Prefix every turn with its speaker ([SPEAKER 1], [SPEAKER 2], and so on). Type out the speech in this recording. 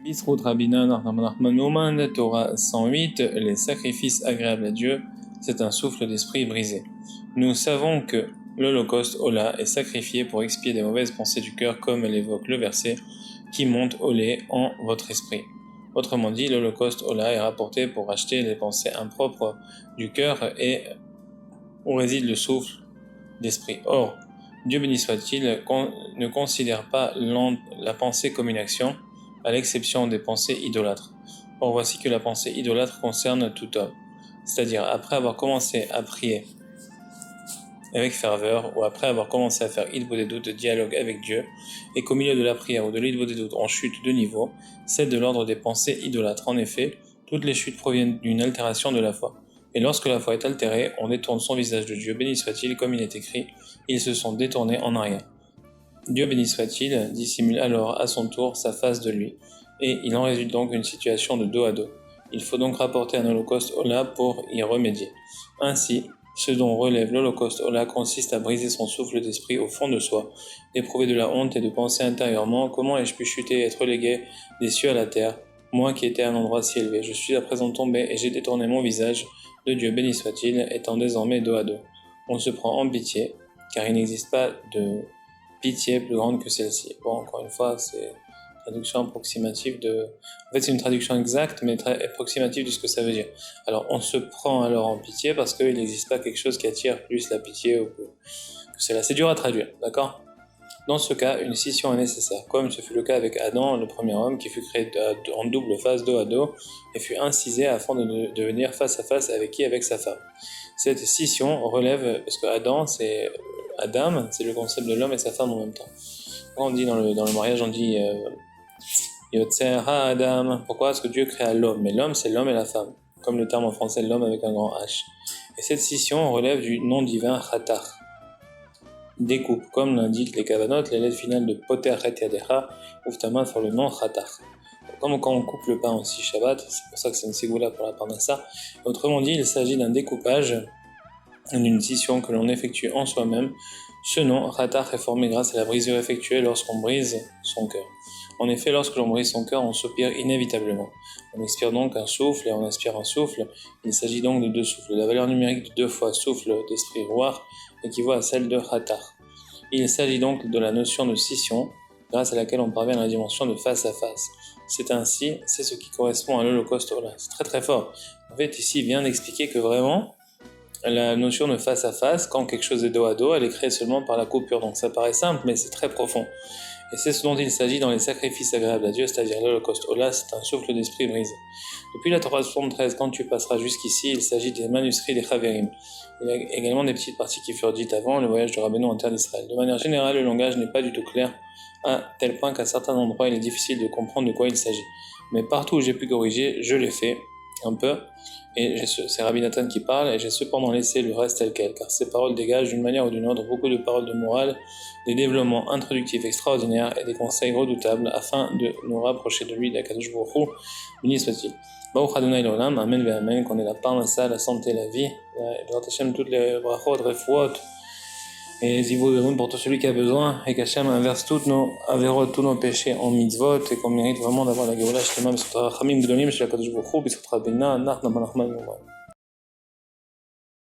[SPEAKER 1] Bisrout Rabina Nachman Torah 108, les sacrifices agréables à Dieu, c'est un souffle d'esprit brisé. Nous savons que l'Holocauste Ola est sacrifié pour expier des mauvaises pensées du cœur, comme l'évoque le verset qui monte au lait en votre esprit. Autrement dit, l'Holocauste Ola est rapporté pour racheter les pensées impropres du cœur et où réside le souffle d'esprit. Or, Dieu béni soit-il, ne considère pas la pensée comme une action, à l'exception des pensées idolâtres. Or voici que la pensée idolâtre concerne tout homme, c'est-à-dire après avoir commencé à prier avec ferveur, ou après avoir commencé à faire Hitbodedut de dialogue avec Dieu, et qu'au milieu de la prière ou de l'Hitbodedut on chute de niveau, c'est de l'ordre des pensées idolâtres. En effet, toutes les chutes proviennent d'une altération de la foi. Et lorsque la foi est altérée, on détourne son visage de Dieu, béni soit-il, comme il est écrit, ils se sont détournés en arrière. Dieu béni soit-il, dissimule alors à son tour sa face de lui, et il en résulte donc une situation de dos à dos. Il faut donc rapporter un holocauste Ola pour y remédier. Ainsi, ce dont relève l'holocauste Ola consiste à briser son souffle d'esprit au fond de soi, d'éprouver de la honte et de penser intérieurement « Comment ai-je pu chuter et être relégué des cieux à la terre, moi qui étais à un endroit si élevé? Je suis à présent tombé et j'ai détourné mon visage de Dieu béni soit-il, étant désormais dos à dos. » On se prend en pitié, car il n'existe pas de pitié plus grande que celle-ci. Bon, encore une fois, c'est une traduction approximative de... En fait, c'est une traduction exacte, mais très approximative de ce que ça veut dire. Alors, on se prend alors en pitié parce qu'il n'existe pas quelque chose qui attire plus la pitié ou que c'est là. C'est dur à traduire, d'accord? Dans ce cas, une scission est nécessaire, comme ce fut le cas avec Adam, le premier homme, qui fut créé en double face, dos à dos, et fut incisé afin de devenir face à face avec qui? Avec sa femme. Cette scission relève, parce que Adam, c'est le concept de l'homme et sa femme en même temps. Quand on dit dans le mariage, on dit Yotzer ha-Adam. Pourquoi? Parce que Dieu créa l'homme, mais l'homme, c'est l'homme et la femme, comme le terme en français l'homme avec un grand H. Et cette scission relève du nom divin Khatar. Découpe, comme l'indiquent les Kavanot, les lettres finales de Poter Het Yadecha ouvrent ta main sur le nom Khatar. Comme quand on coupe le pain en 6 Shabbat, c'est pour ça que c'est une ségoula pour la parnassa. Autrement dit, il s'agit d'un découpage, d'une scission que l'on effectue en soi-même. Ce nom, Khatar, est formé grâce à la brisure effectuée lorsqu'on brise son cœur. En effet, lorsque l'on brise son cœur, on soupire inévitablement. On expire donc un souffle et on inspire un souffle. Il s'agit donc de deux souffles. La valeur numérique de 2 fois souffle d'esprit Ruach équivaut à celle de Khatar. Il s'agit donc de la notion de scission, grâce à laquelle on parvient à la dimension de face à face. C'est ce qui correspond à l'Holocauste Ola. C'est très très fort. En fait, ici, il vient d'expliquer que vraiment, la notion de face à face, quand quelque chose est dos à dos, elle est créée seulement par la coupure. Donc ça paraît simple, mais c'est très profond. Et c'est ce dont il s'agit dans les sacrifices agréables à Dieu, c'est-à-dire l'Holocauste Ola, c'est un souffle d'esprit brisé. Depuis la Torah 73, quand tu passeras jusqu'ici, il s'agit des manuscrits des Chaverim. Il y a également des petites parties qui furent dites avant le voyage de Rabbeinu en terre d'Israël. De manière générale, le langage n'est pas du tout clair, à tel point qu'à certains endroits, il est difficile de comprendre de quoi il s'agit. Mais partout où j'ai pu corriger, je l'ai fait, un peu, et c'est Rabbi Nathan qui parle, et j'ai cependant laissé le reste tel quel, car ces paroles dégagent d'une manière ou d'une autre beaucoup de paroles de morale, des développements introductifs extraordinaires et des conseils redoutables afin de nous rapprocher de lui, d'Akadosh Baruch Hu, béni soit-il. Baruch Adonai l'olam, amen ve amen, qu'on ait la parnassa, la santé, la vie, et de Hashem toutes les brachot, refuot, et zivou pour tout celui qui a besoin, et qu'Hachem inverse toutes nos averot, tous nos péchés en mitzvot, et qu'on mérite vraiment d'avoir la Géoula Shlema, B'Sut Rachamim Gdolim, Shel HaKadosh Baruch Hu, B'Sut Rabbeinu, Nach Nachman Nachman.